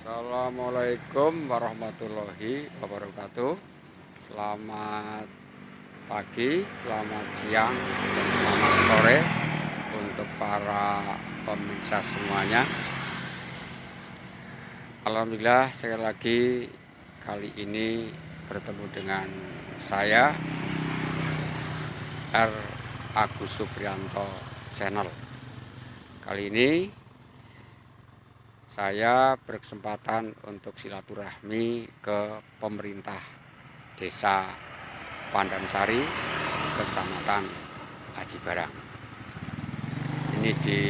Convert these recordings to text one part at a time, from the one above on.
Assalamualaikum warahmatullahi wabarakatuh. Selamat pagi, selamat siang, dan selamat sore untuk para pemirsa semuanya. Alhamdulillah sekali lagi kali ini bertemu dengan saya R. Agus Supriyanto Channel. Kali ini saya berkesempatan untuk silaturahmi ke pemerintah Desa Pandansari, Kecamatan Aji Barang. Ini di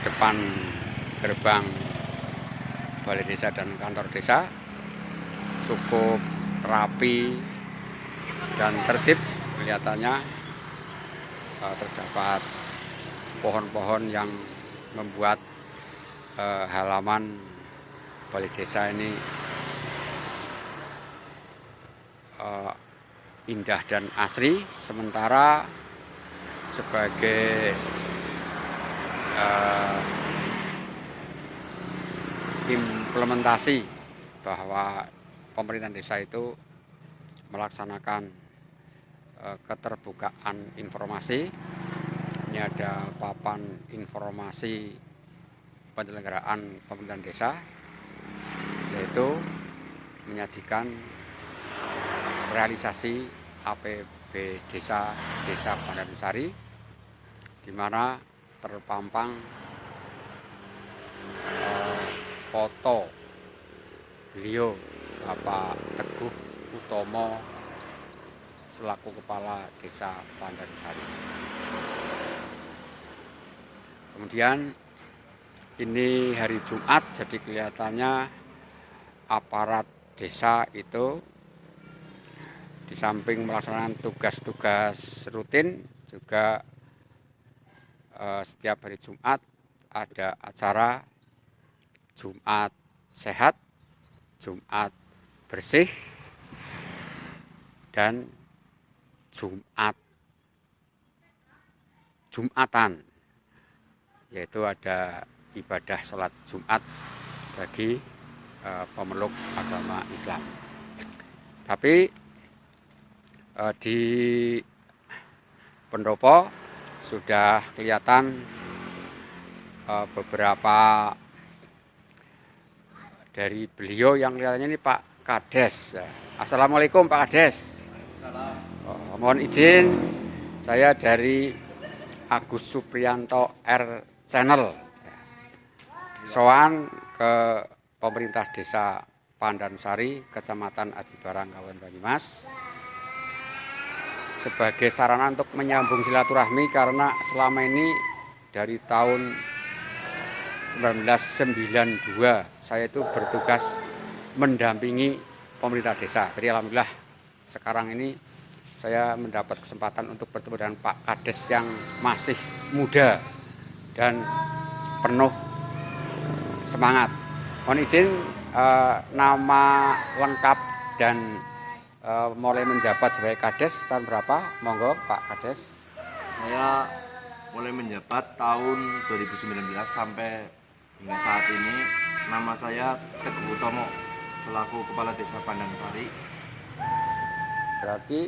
depan gerbang balai desa dan kantor desa, cukup rapi dan tertib kelihatannya. Terdapat pohon-pohon yang membuat halaman balai desa ini indah dan asri. Sementara sebagai implementasi bahwa pemerintah desa itu melaksanakan keterbukaan informasi. Ini ada papan informasi penyelenggaraan pemerintahan desa, yaitu menyajikan realisasi APB Desa Pandansari, di mana terpampang foto beliau Bapak Teguh Utomo selaku Kepala Desa Pandansari. Kemudian ini hari Jumat, jadi kelihatannya aparat desa itu di samping melaksanakan tugas-tugas rutin juga setiap hari Jumat ada acara Jumat Sehat, Jumat Bersih, dan Jumatan, yaitu ada ibadah sholat Jumat bagi pemeluk agama Islam. Tapi di pendopo sudah kelihatan beberapa dari beliau yang kelihatannya ini Pak Kades. Assalamualaikum Pak Kades. Mohon izin, saya dari Agus Supriyanto R Channel sowan ke pemerintah Desa Pandansari, Kecamatan Aji Barang, Kabupaten Banyumas, sebagai sarana untuk menyambung silaturahmi, karena selama ini dari tahun 1992 saya itu bertugas mendampingi pemerintah desa. Jadi alhamdulillah sekarang ini saya mendapat kesempatan untuk bertemu dengan Pak Kades yang masih muda dan penuh semangat. Mohon izin nama lengkap dan mulai menjabat sebagai Kades tahun berapa? Monggo Pak Kades. Saya mulai menjabat tahun 2019 sampai hingga saat ini. Nama saya Teguh Utomo selaku Kepala Desa Pandansari. Berarti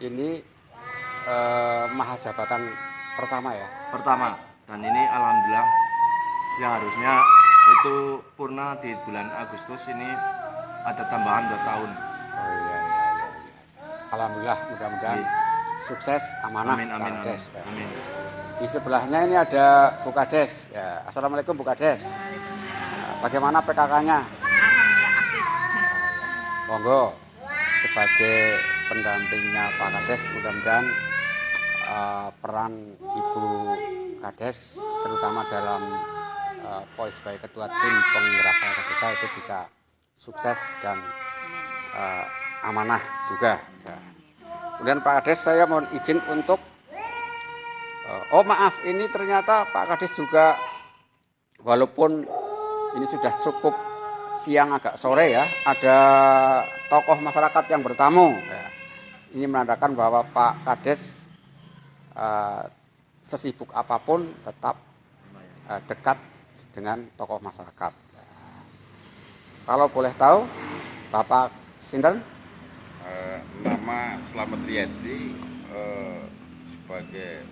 ini mahajabatan pertama ya? Pertama, dan ini alhamdulillah seharusnya itu purna di bulan Agustus, ini ada tambahan 2 tahun. Oh iya. Alhamdulillah, mudah-mudahan sukses, amanah. Amin, Pak Kades. amin. Di sebelahnya ini ada Bu Kades. Ya, Assalamualaikum Bu Kades. Bagaimana PKK-nya? Monggo, sebagai pendampingnya Pak Kades, mudah-mudahan peran Ibu Kades terutama dalam sebagai ketua tim penggerak perangkat desa itu bisa sukses dan amanah juga. Ya. Kemudian Pak Kades, saya mohon izin untuk maaf, ini ternyata Pak Kades juga, walaupun ini sudah cukup siang agak sore ya, ada tokoh masyarakat yang bertamu. Ya. Ini menandakan bahwa Pak Kades sesibuk apapun tetap dekat dengan tokoh masyarakat. Kalau boleh tahu, Bapak sinten? Nama Slamet Riyadi, sebagai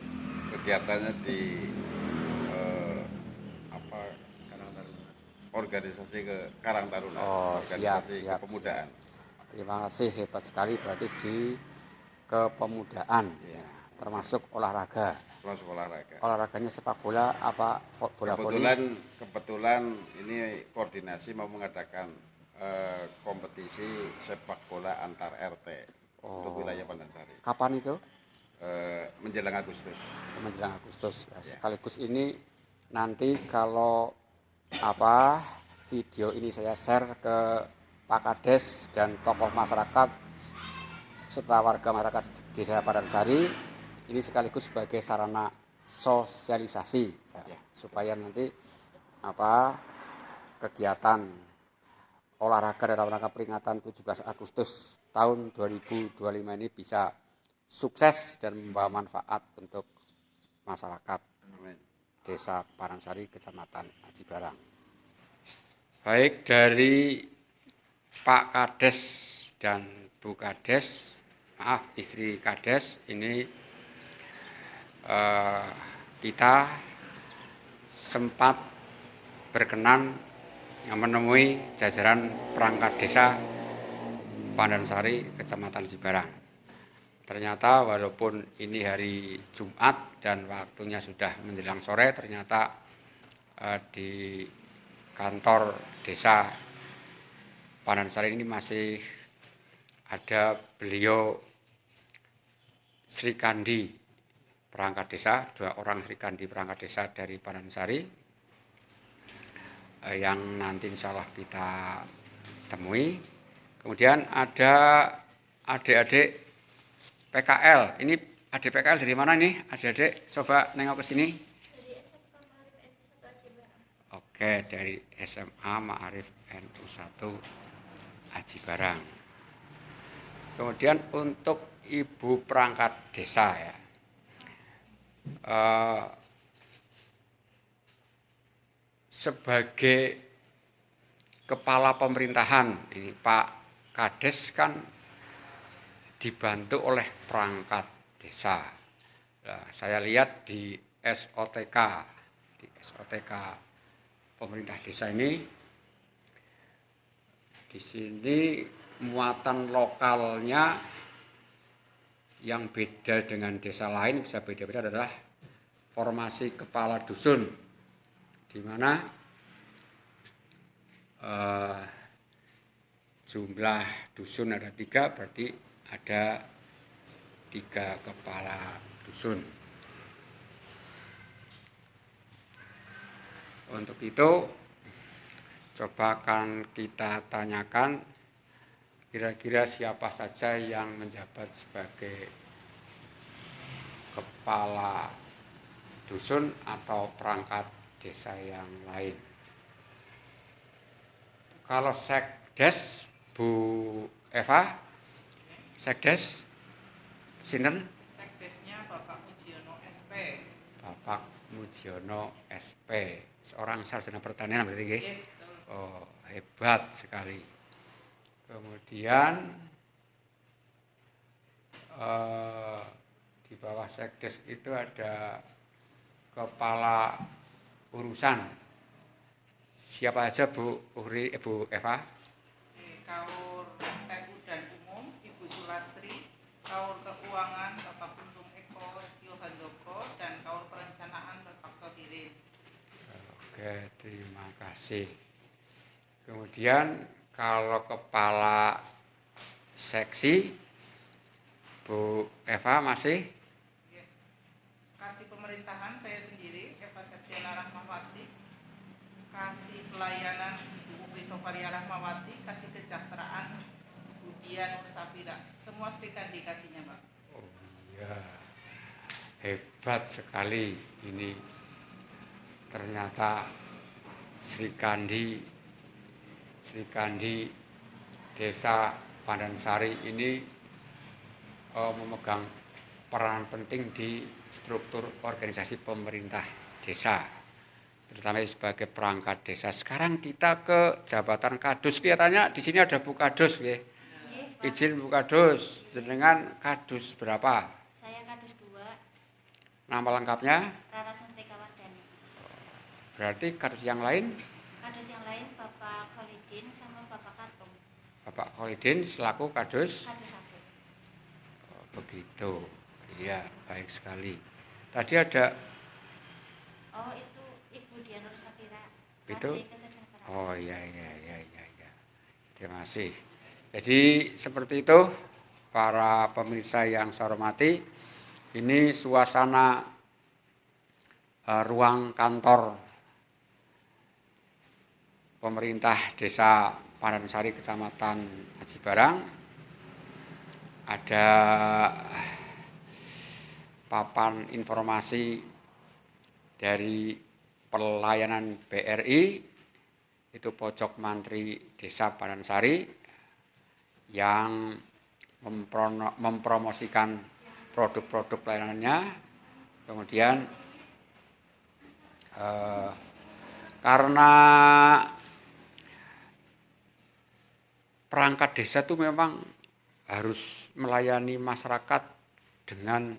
kegiatannya di apa organisasi Karang Taruna, Oh, siap, organisasi siap, kepemudaan. siap. Terima kasih, hebat sekali berarti di kepemudaan, Iya. ya, termasuk olahraga. Termasuk olahraga. Olahraganya sepak bola apa bola voli? Kebetulan ini koordinasi mau mengadakan kompetisi sepak bola antar RT untuk wilayah Pandansari. Kapan itu? Menjelang Agustus. Menjelang Agustus. Ya, Ya. sekaligus ini nanti kalau video ini saya share ke Pak Kades dan tokoh masyarakat serta warga masyarakat Desa Pandansari, ini sekaligus sebagai sarana sosialisasi, ya, supaya nanti kegiatan olahraga dalam rangka peringatan 17 Agustus tahun 2025 ini bisa sukses dan membawa manfaat untuk masyarakat Desa Pandansari, Kecamatan Aji Barang. Baik, dari Pak Kades dan Bu Kades, istri Kades, ini kita sempat berkenan menemui jajaran perangkat desa Pandansari, Kecamatan Aji Barang. Ternyata walaupun ini hari Jumat dan waktunya sudah menjelang sore, ternyata di kantor desa Pandansari ini masih ada beliau Sri Kandi perangkat desa, 2 orang Sri Kandi perangkat desa dari Pandansari yang nanti insya Allah kita temui. Kemudian ada adik-adik PKL. Ini adik PKL dari mana nih? Adik-adik coba nengok ke sini. Oke, dari SMA Ma'arif NU 1 Aji Barang. Kemudian untuk Ibu perangkat desa, ya, sebagai kepala pemerintahan, ini Pak Kades kan dibantu oleh perangkat desa. Nah, saya lihat di SOTK pemerintah desa ini, di sini muatan lokalnya yang beda dengan desa lain, bisa beda-beda, adalah formasi kepala dusun, di mana jumlah dusun ada 3, berarti ada 3 kepala dusun. Untuk itu coba akan kita tanyakan kira-kira siapa saja yang menjabat sebagai kepala dusun atau perangkat desa yang lain. Kalau Sekdes, Bu Eva, Sekdes sinten? Sekdesnya Bapak Mujiono SP. Bapak Mujiono SP, seorang sarjana pertanian berarti nggih? Oh, hebat sekali. Kemudian di bawah Sekdes itu ada kepala urusan. Siapa aja Bu Eva? Kaur TU dan Umum Ibu Sulastri, Kaur Keuangan Bapak Untung Eko Yohandoko, dan Kaur Perencanaan Bapak Tohirin. Oke, terima kasih. Kemudian kalau kepala seksi Bu Eva masih? Kasih pemerintahan saya sendiri, Eva Septiana Rahmawati. Kasih pelayanan Ibu Upri Sofaria Rahmawati. Kasih kesejahteraan Budian Nur Safira. Semua Sri Kandi kasihnya, Pak. Oh iya, hebat sekali ini. Ternyata Sri Kandi Desa Pandansari ini memegang peran penting di struktur organisasi pemerintah desa. terutama sebagai perangkat desa. Sekarang kita ke jabatan kadus. Kelihatannya di sini ada Bu Kadus, nggih. Izin Bu Kadus, jenengan kadus berapa? Saya kadus 2. Nama lengkapnya? Raras Mustika Wardani. Berarti kadus yang lain? Kadus yang lain Bapak Khalidin sama Bapak Katung. Bapak Khalidin selaku kadus? Kadus 1. Oh, begitu. Iya, baik sekali. Tadi ada Oh, itu Ibu Dianur Safira. Itu? Kasih Kesejahteraan. oh iya. Terima kasih. Jadi seperti itu para pemirsa yang saya hormati, ini suasana ruang kantor pemerintah Desa Pandansari Kecamatan Aji Barang. Ada papan informasi dari pelayanan BRI, itu pojok Mantri Desa Pandansari yang mempromosikan produk-produk pelayanannya. Kemudian karena perangkat desa itu memang harus melayani masyarakat dengan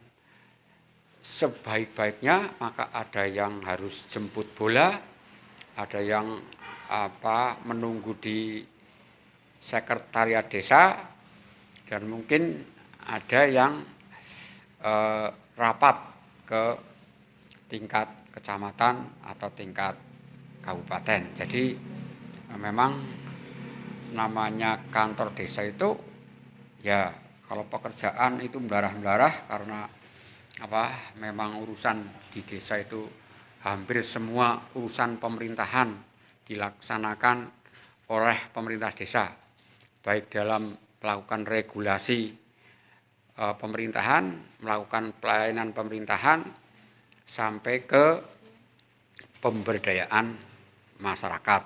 sebaik-baiknya, maka ada yang harus jemput bola, ada yang menunggu di sekretariat desa, dan mungkin ada yang rapat ke tingkat kecamatan atau tingkat kabupaten. Jadi memang namanya kantor desa itu ya, kalau pekerjaan itu melarah-melarah karena memang urusan di desa itu hampir semua urusan pemerintahan dilaksanakan oleh pemerintah desa, baik dalam melakukan regulasi pemerintahan, melakukan pelayanan pemerintahan, sampai ke pemberdayaan masyarakat.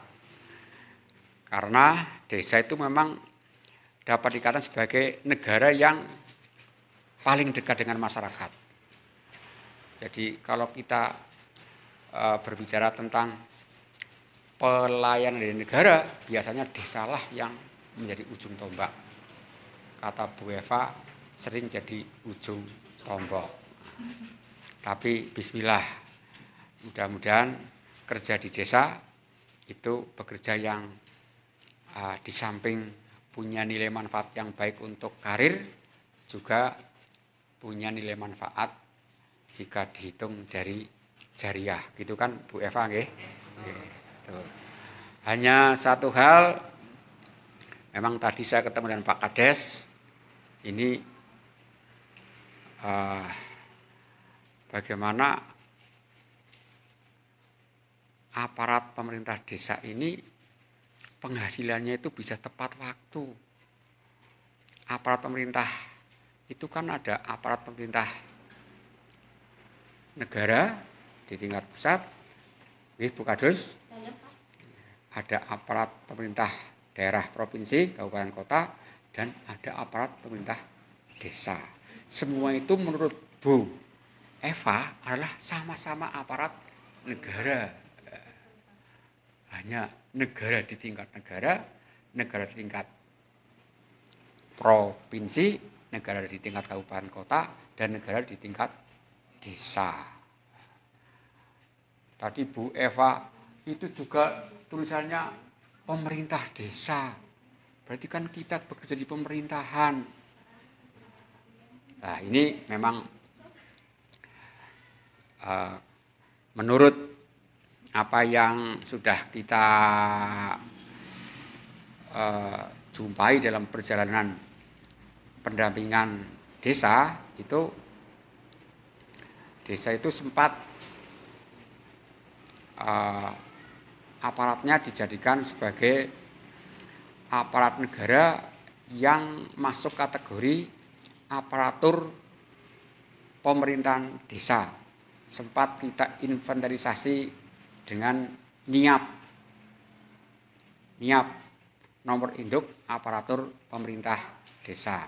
Karena desa itu memang dapat dikatakan sebagai negara yang paling dekat dengan masyarakat. Jadi kalau kita berbicara tentang pelayanan dari negara, biasanya desalah yang menjadi ujung tombak. Kata Bu Eva, sering jadi ujung tombak. Tapi bismillah, mudah-mudahan kerja di desa itu bekerja yang di samping punya nilai manfaat yang baik untuk karir, juga punya nilai manfaat jika dihitung dari jariah, gitu kan Bu Eva, nggih? Hanya satu hal, memang tadi saya ketemu dengan Pak Kades, ini bagaimana aparat pemerintah desa ini penghasilannya itu bisa tepat waktu. Aparat pemerintah itu kan ada aparat pemerintah negara di tingkat pusat, Bu Kadus, ada aparat pemerintah daerah provinsi, kabupaten kota, dan ada aparat pemerintah desa. Semua itu menurut Bu Eva adalah sama-sama aparat negara. Hanya negara di tingkat negara di tingkat provinsi, negara di tingkat kabupaten kota, dan negara di tingkat desa. Tadi Bu Eva itu juga tulisannya pemerintah desa. Berarti kan kita bekerja di pemerintahan. Nah, ini memang menurut apa yang sudah kita jumpai dalam perjalanan pendampingan desa itu sempat aparatnya dijadikan sebagai aparat negara yang masuk kategori aparatur pemerintahan desa. Sempat kita inventarisasi dengan NIAP nomor induk aparatur pemerintah desa.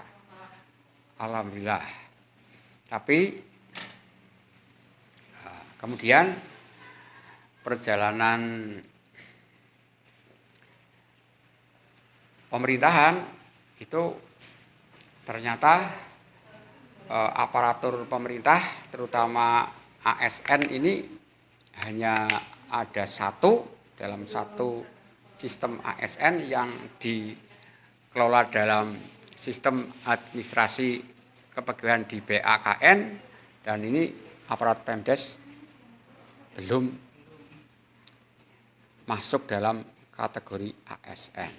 Alhamdulillah. Tapi kemudian perjalanan pemerintahan itu ternyata aparatur pemerintah terutama ASN ini hanya ada satu dalam satu sistem ASN yang dikelola dalam sistem administrasi kepegawaian di BAKN, dan ini aparat Pemdes belum masuk dalam kategori ASN.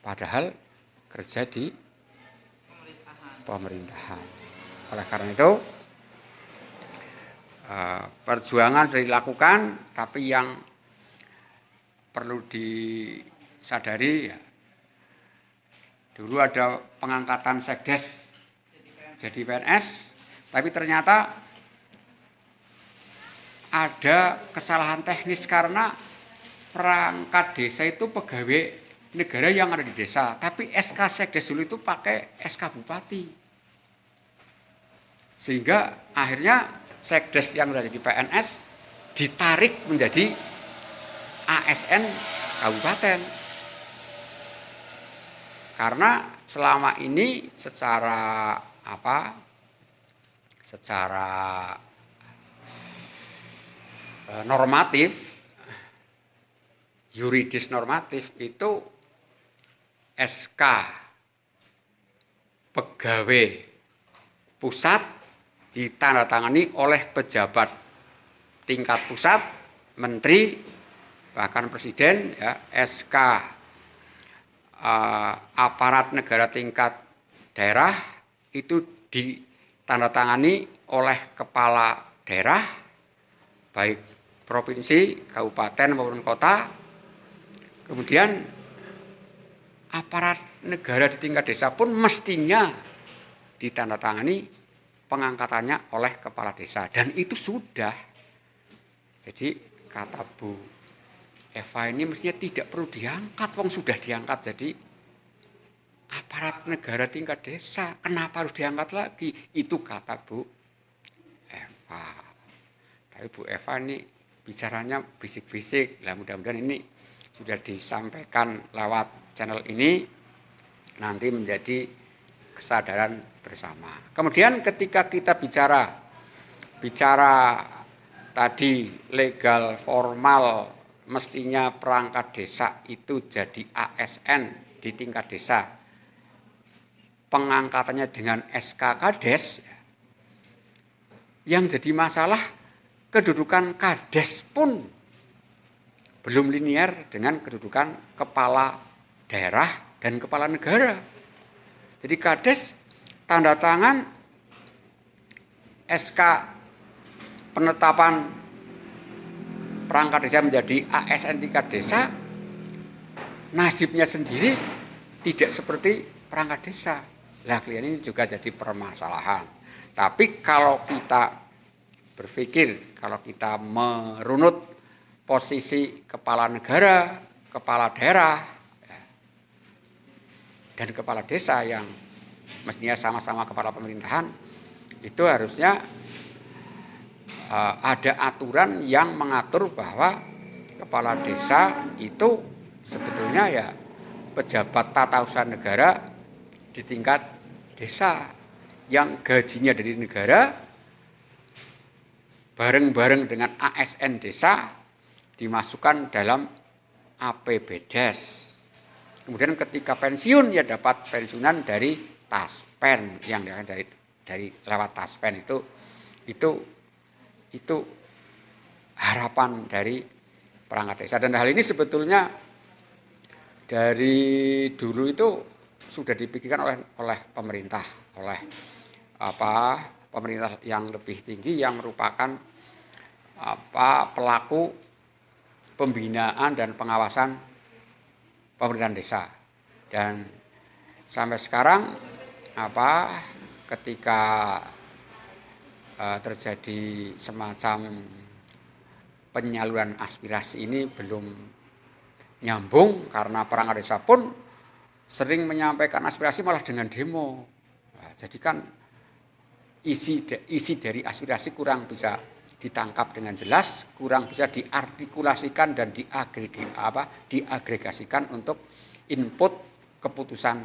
Padahal kerja di pemerintahan. Oleh karena itu perjuangan sudah dilakukan, tapi yang perlu disadari ya, dulu ada pengangkatan sekdes jadi PNS, tapi ternyata ada kesalahan teknis karena perangkat desa itu pegawai negara yang ada di desa, tapi SK sekdes dulu itu pakai SK bupati, sehingga akhirnya sekdes yang ada di PNS ditarik menjadi ASN kabupaten. Karena selama ini secara normatif, yuridis normatif itu SK pegawai pusat ditandatangani oleh pejabat tingkat pusat, menteri, bahkan presiden, ya, SK aparat negara tingkat daerah itu ditandatangani oleh kepala daerah, baik provinsi, kabupaten maupun kota. Kemudian aparat negara di tingkat desa pun mestinya ditandatangani pengangkatannya oleh kepala desa, dan itu sudah. Jadi kata Bu Eva ini mestinya tidak perlu diangkat, wong sudah diangkat jadi aparat negara tingkat desa, kenapa harus diangkat lagi? Itu kata Bu Eva. Tapi Bu Eva ini bicaranya bisik-bisik. Lah mudah-mudahan ini sudah disampaikan lewat channel ini, nanti menjadi kesadaran bersama. Kemudian ketika kita bicara tadi legal formal, mestinya perangkat desa itu jadi ASN di tingkat desa, pengangkatannya dengan SK Kades. Yang jadi masalah, kedudukan Kades pun belum linear dengan kedudukan kepala daerah dan kepala negara. Jadi Kades tanda tangan SK penetapan perangkat desa menjadi ASN tingkat desa, nasibnya sendiri tidak seperti perangkat desa. Lah kalian ini juga jadi permasalahan. Tapi kalau kita berpikir, kalau kita merunut posisi kepala negara, kepala daerah, dan kepala desa yang mestinya sama-sama kepala pemerintahan, itu harusnya ada aturan yang mengatur bahwa kepala desa itu sebetulnya ya pejabat tata usaha negara di tingkat desa yang gajinya dari negara, bareng-bareng dengan ASN desa dimasukkan dalam APBDes. Kemudian ketika pensiun ya dapat pensiunan dari Taspen, yang dari lewat Taspen itu harapan dari perangkat desa. Dan hal ini sebetulnya dari dulu itu sudah dipikirkan oleh pemerintah, oleh pemerintah yang lebih tinggi yang merupakan pelaku pembinaan dan pengawasan pemerintahan desa. Dan sampai sekarang ketika terjadi semacam penyaluran aspirasi ini belum nyambung, karena perangkat desa pun sering menyampaikan aspirasi malah dengan demo. Nah, jadi kan isi dari aspirasi kurang bisa ditangkap dengan jelas, kurang bisa diartikulasikan dan diagregasikan untuk input keputusan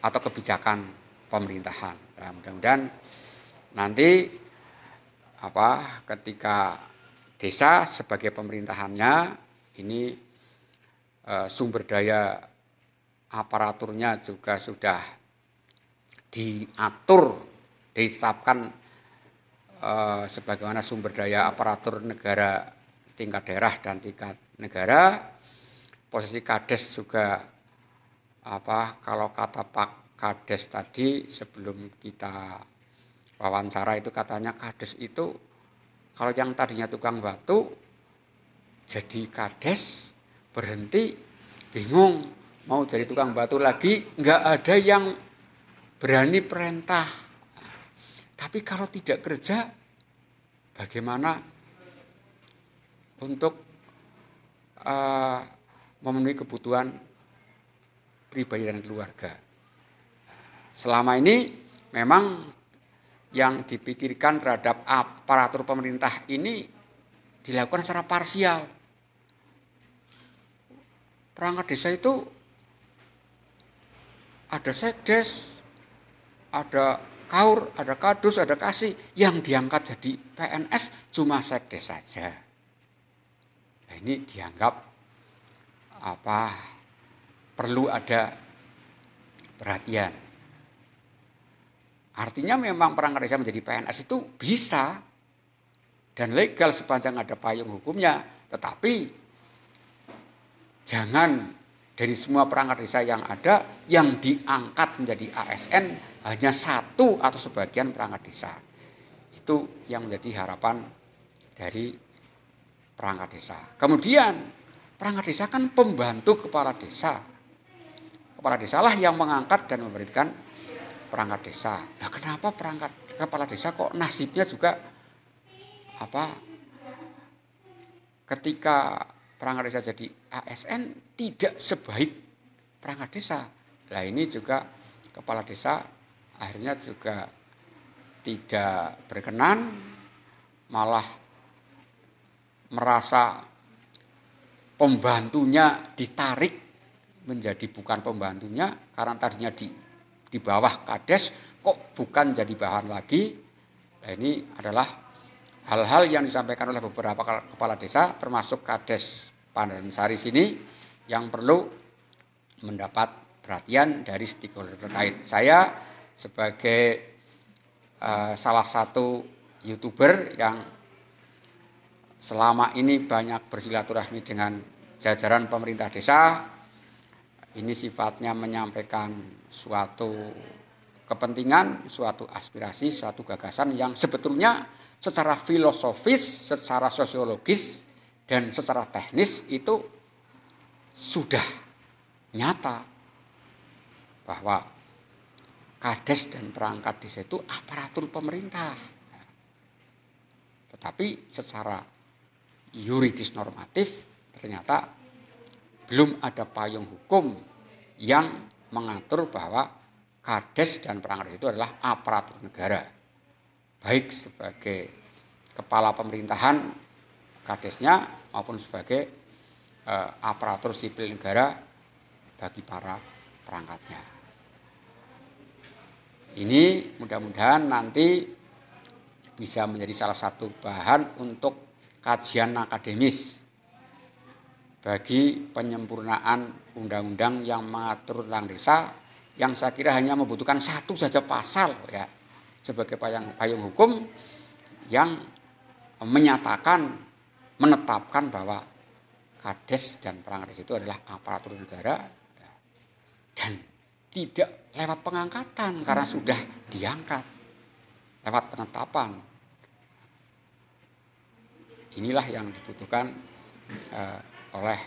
atau kebijakan pemerintahan. Nah, mudah-mudahan nanti ketika desa sebagai pemerintahannya ini sumber daya aparaturnya juga sudah ditetapkan sebagaimana sumber daya aparatur negara tingkat daerah dan tingkat negara. Posisi Kades juga kalau kata Pak Kades tadi sebelum kita wawancara itu katanya Kades itu kalau yang tadinya tukang batu jadi Kades berhenti bingung mau jadi tukang batu lagi, nggak ada yang berani perintah. Tapi kalau tidak kerja bagaimana untuk memenuhi kebutuhan pribadi dan keluarga. Selama ini memang yang dipikirkan terhadap aparatur pemerintah ini dilakukan secara parsial. Perangkat desa itu ada sekdes, ada kaur, ada kadus, ada kasih. Yang diangkat jadi PNS cuma sekdes saja. Nah, ini dianggap perlu ada perhatian. Artinya memang perangkat desa menjadi PNS itu bisa dan legal sepanjang ada payung hukumnya. Tetapi jangan dari semua perangkat desa yang ada yang diangkat menjadi ASN hanya satu atau sebagian perangkat desa. Itu yang menjadi harapan dari perangkat desa. Kemudian perangkat desa kan pembantu kepala desa. Kepala desalah yang mengangkat dan memberikan perangkat desa. Nah, kenapa perangkat kepala desa kok nasibnya juga ketika perangkat desa jadi ASN tidak sebaik perangkat desa. Nah, ini juga kepala desa akhirnya juga tidak berkenan, malah merasa pembantunya ditarik menjadi bukan pembantunya karena tadinya di bawah Kades kok bukan jadi bahan lagi. Nah, ini adalah hal-hal yang disampaikan oleh beberapa kepala desa termasuk Kades Pandansari sini yang perlu mendapat perhatian dari stakeholder terkait. Saya sebagai salah satu YouTuber yang selama ini banyak bersilaturahmi dengan jajaran pemerintah desa, ini sifatnya menyampaikan suatu kepentingan, suatu aspirasi, suatu gagasan yang sebetulnya secara filosofis, secara sosiologis, dan secara teknis itu sudah nyata bahwa Kades dan perangkat desa itu aparatur pemerintah. Tetapi secara yuridis normatif ternyata belum ada payung hukum yang mengatur bahwa Kades dan perangkat desa itu adalah aparatur negara. Baik sebagai kepala pemerintahan Kadesnya maupun sebagai aparatur sipil negara bagi para perangkatnya. Ini mudah-mudahan nanti bisa menjadi salah satu bahan untuk kajian akademis bagi penyempurnaan undang-undang yang mengatur tentang desa, yang saya kira hanya membutuhkan satu saja pasal ya sebagai payung hukum yang menyatakan, menetapkan bahwa Kades dan perangkat desa itu adalah aparatur negara ya, dan tidak lewat pengangkatan karena sudah diangkat lewat penetapan. Inilah yang dibutuhkan oleh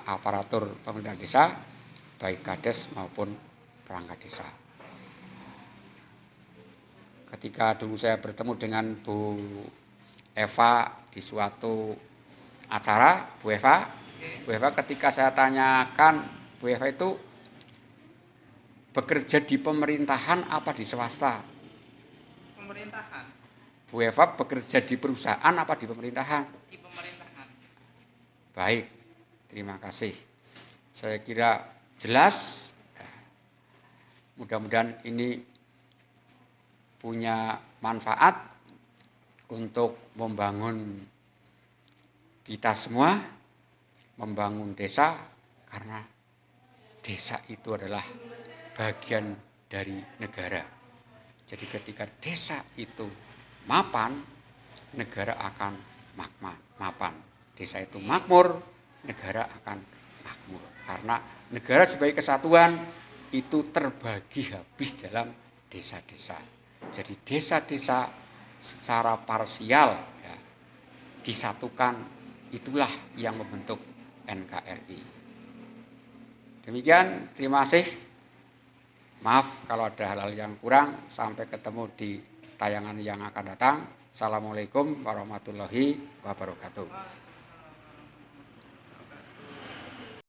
aparatur pemerintah desa, baik Kades maupun perangkat desa. Ketika dulu saya bertemu dengan Bu Eva di suatu acara, Bu Eva ketika saya tanyakan, Bu Eva itu bekerja di pemerintahan apa di swasta? Pemerintahan. Bu Eva bekerja di perusahaan apa di pemerintahan? di pemerintahan. Baik, terima kasih. Saya kira jelas. Mudah-mudahan ini punya manfaat untuk membangun kita semua, membangun desa, karena desa itu adalah bagian dari negara. Jadi ketika desa itu mapan, negara akan mapan. Desa itu makmur, negara akan makmur. Karena negara sebagai kesatuan itu terbagi habis dalam desa-desa. Jadi desa-desa secara parsial ya, disatukan, itulah yang membentuk NKRI. Demikian, terima kasih. Maaf kalau ada hal-hal yang kurang. Sampai ketemu di tayangan yang akan datang. Assalamualaikum warahmatullahi wabarakatuh.